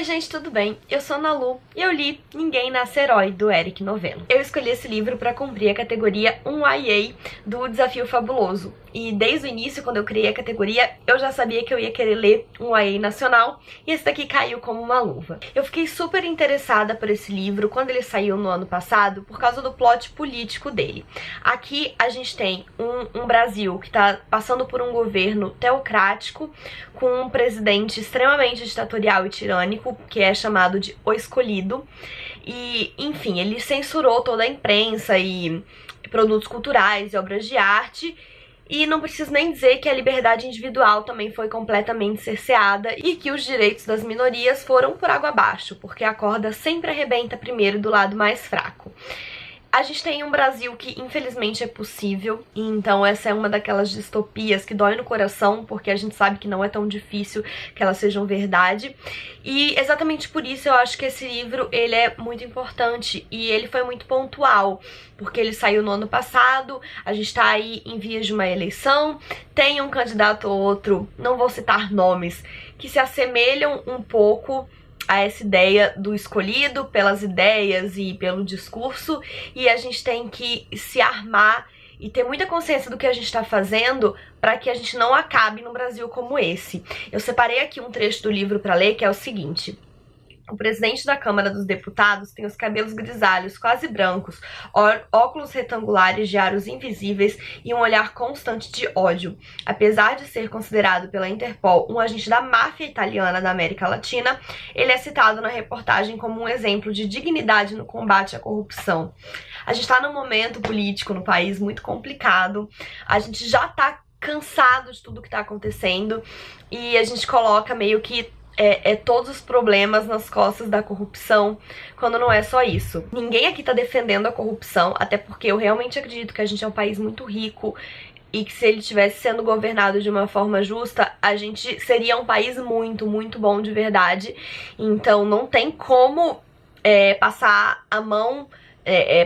Oi gente, tudo bem? Eu sou a Ana Lu e eu li Ninguém Nasce Herói, do Eric Novello. Eu escolhi esse livro para cumprir a categoria 1YA do Desafio Fabuloso. E desde o início, quando eu criei a categoria, eu já sabia que eu ia querer ler um YA nacional, e esse daqui caiu como uma luva. Eu fiquei super interessada por esse livro quando ele saiu no ano passado, por causa do plot político dele. Aqui a gente tem um Brasil que tá passando por um governo teocrático, com um presidente extremamente ditatorial e tirânico, que é chamado de O Escolhido. E, enfim, ele censurou toda a imprensa e produtos culturais e obras de arte. E não preciso nem dizer que a liberdade individual também foi completamente cerceada e que os direitos das minorias foram por água abaixo, porque a corda sempre arrebenta primeiro do lado mais fraco. A gente tem um Brasil que infelizmente é possível, e então essa é uma daquelas distopias que dói no coração, porque a gente sabe que não é tão difícil que elas sejam verdade. E exatamente por isso eu acho que esse livro ele é muito importante e ele foi muito pontual, porque ele saiu no ano passado, a gente tá aí em vias de uma eleição, tem um candidato ou outro, não vou citar nomes, que se assemelham um pouco a essa ideia do escolhido pelas ideias e pelo discurso, e a gente tem que se armar e ter muita consciência do que a gente está fazendo para que a gente não acabe num Brasil como esse. Eu separei aqui um trecho do livro para ler, que é o seguinte: o presidente da Câmara dos Deputados tem os cabelos grisalhos, quase brancos, óculos retangulares de aros invisíveis e um olhar constante de ódio. Apesar de ser considerado pela Interpol um agente da máfia italiana da América Latina, ele é citado na reportagem como um exemplo de dignidade no combate à corrupção. A gente está num momento político no país muito complicado, a gente já tá cansado de tudo que tá acontecendo e a gente coloca meio que todos os problemas nas costas da corrupção, quando não é só isso. Ninguém aqui tá defendendo a corrupção, até porque eu realmente acredito que a gente é um país muito rico e que se ele estivesse sendo governado de uma forma justa, a gente seria um país muito, muito bom de verdade. Então não tem como passar a mão,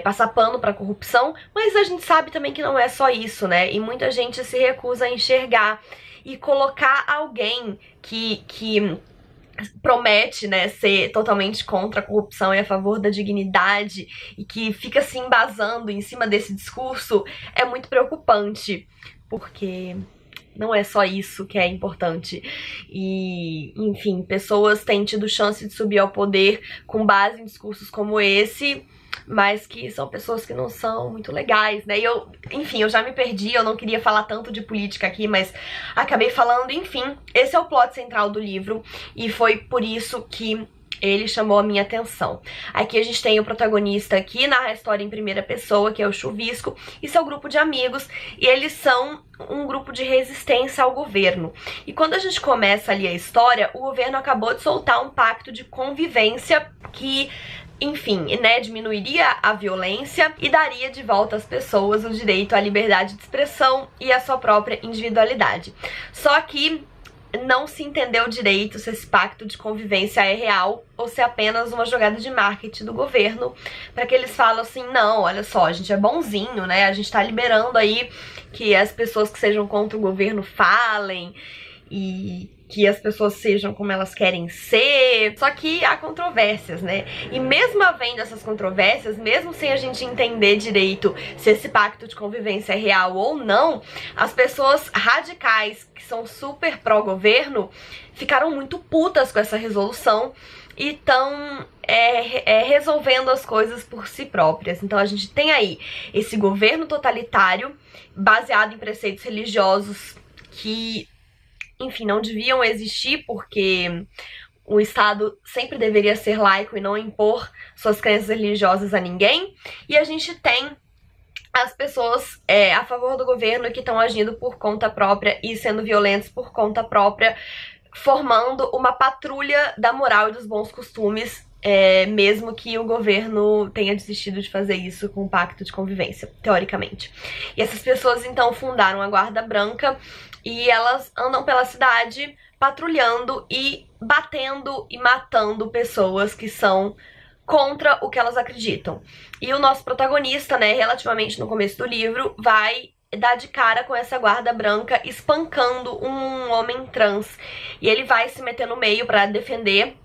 passar pano pra corrupção, mas a gente sabe também que não é só isso, né? E muita gente se recusa a enxergar e colocar alguém que promete, né, ser totalmente contra a corrupção e a favor da dignidade e que fica se embasando em cima desse discurso é muito preocupante, porque não é só isso que é importante. E, enfim, pessoas têm tido chance de subir ao poder com base em discursos como esse, mas que são pessoas que não são muito legais, né? E enfim, eu já me perdi, eu não queria falar tanto de política aqui, mas acabei falando. Enfim, esse é o plot central do livro e foi por isso que ele chamou a minha atenção. Aqui a gente tem o protagonista que narra a história em primeira pessoa, que é o Chuvisco, e seu grupo de amigos, e eles são um grupo de resistência ao governo. E quando a gente começa ali a história, o governo acabou de soltar um pacto de convivência que, enfim, né, diminuiria a violência e daria de volta às pessoas o direito à liberdade de expressão e à sua própria individualidade. Só que não se entendeu direito se esse pacto de convivência é real ou se é apenas uma jogada de marketing do governo, para que eles falam assim: não, olha só, a gente é bonzinho, né, a gente tá liberando aí que as pessoas que sejam contra o governo falem e que as pessoas sejam como elas querem ser. Só que há controvérsias, né? E mesmo havendo essas controvérsias, mesmo sem a gente entender direito se esse pacto de convivência é real ou não, as pessoas radicais que são super pró-governo ficaram muito putas com essa resolução e estão resolvendo as coisas por si próprias. Então a gente tem aí esse governo totalitário baseado em preceitos religiosos que, enfim, não deviam existir, porque o Estado sempre deveria ser laico e não impor suas crenças religiosas a ninguém. E a gente tem as pessoas a favor do governo que estão agindo por conta própria e sendo violentos por conta própria, formando uma patrulha da moral e dos bons costumes, mesmo que o governo tenha desistido de fazer isso com o pacto de convivência, teoricamente. E essas pessoas então fundaram a Guarda Branca e elas andam pela cidade patrulhando e batendo e matando pessoas que são contra o que elas acreditam. E o nosso protagonista, né, relativamente no começo do livro, vai dar de cara com essa Guarda Branca espancando um homem trans. E ele vai se meter no meio pra defender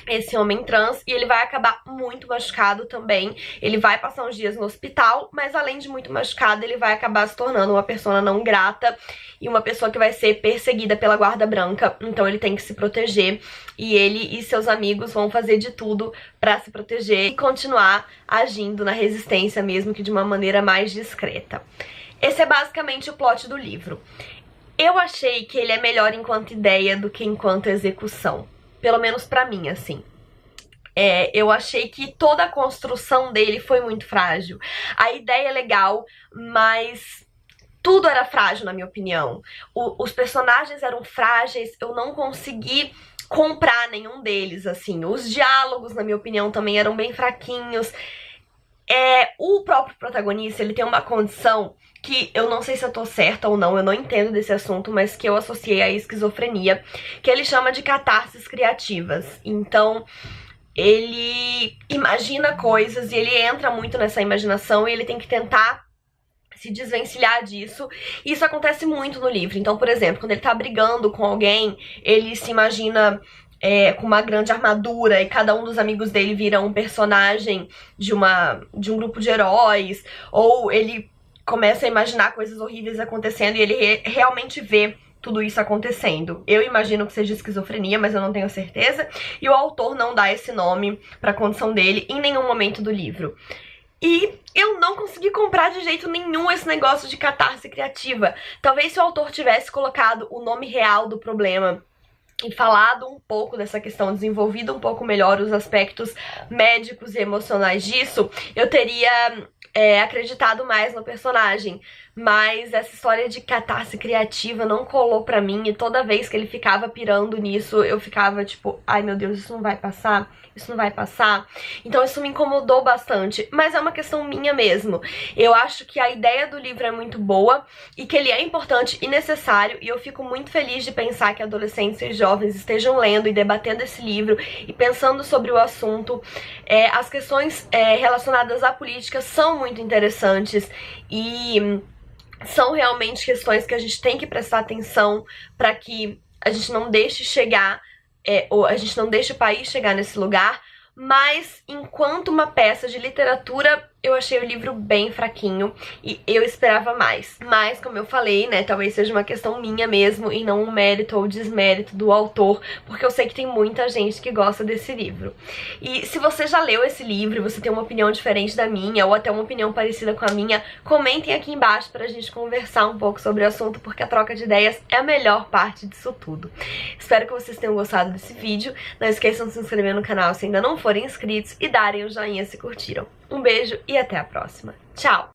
esse homem trans, e ele vai acabar muito machucado também. Ele vai passar uns dias no hospital, mas além de muito machucado, ele vai acabar se tornando uma pessoa não grata e uma pessoa que vai ser perseguida pela guarda branca. Então ele tem que se proteger, e ele e seus amigos vão fazer de tudo pra se proteger e continuar agindo na resistência, mesmo que de uma maneira mais discreta. Esse é basicamente o plot do livro. Eu achei que ele é melhor enquanto ideia do que enquanto execução. Pelo menos pra mim, assim. Eu achei que toda a construção dele foi muito frágil. A ideia é legal, mas tudo era frágil, na minha opinião. Os personagens eram frágeis, eu não consegui comprar nenhum deles, assim. Os diálogos, na minha opinião, também eram bem fraquinhos. O próprio protagonista, ele tem uma condição que eu não sei se eu tô certa ou não, eu não entendo desse assunto, mas que eu associei à esquizofrenia, que ele chama de catarses criativas. Então, ele imagina coisas e ele entra muito nessa imaginação e ele tem que tentar se desvencilhar disso. E isso acontece muito no livro. Então, por exemplo, quando ele tá brigando com alguém, ele se imagina com uma grande armadura, e cada um dos amigos dele vira um personagem de um grupo de heróis, ou ele começa a imaginar coisas horríveis acontecendo e ele realmente vê tudo isso acontecendo. Eu imagino que seja esquizofrenia, mas eu não tenho certeza, e o autor não dá esse nome pra condição dele em nenhum momento do livro. E eu não consegui comprar de jeito nenhum esse negócio de catarse criativa. Talvez se o autor tivesse colocado o nome real do problema e falado um pouco dessa questão, desenvolvido um pouco melhor os aspectos médicos e emocionais disso, eu teria acreditado mais no personagem. Mas essa história de catarse criativa não colou pra mim, e toda vez que ele ficava pirando nisso, eu ficava tipo, ai meu Deus, isso não vai passar? Isso não vai passar? Então isso me incomodou bastante, mas é uma questão minha mesmo. Eu acho que a ideia do livro é muito boa e que ele é importante e necessário, e eu fico muito feliz de pensar que adolescentes e jovens estejam lendo e debatendo esse livro e pensando sobre o assunto. As questões relacionadas à política são muito interessantes e são realmente questões que a gente tem que prestar atenção para que a gente não deixe chegar, ou a gente não deixe o país chegar nesse lugar. Mas enquanto uma peça de literatura, eu achei o livro bem fraquinho e eu esperava mais. Mas, como eu falei, né, talvez seja uma questão minha mesmo e não um mérito ou desmérito do autor, porque eu sei que tem muita gente que gosta desse livro. E se você já leu esse livro e você tem uma opinião diferente da minha, ou até uma opinião parecida com a minha, comentem aqui embaixo pra gente conversar um pouco sobre o assunto, porque a troca de ideias é a melhor parte disso tudo. Espero que vocês tenham gostado desse vídeo. Não esqueçam de se inscrever no canal se ainda não forem inscritos e darem o joinha se curtiram. Um beijo e até a próxima. Tchau!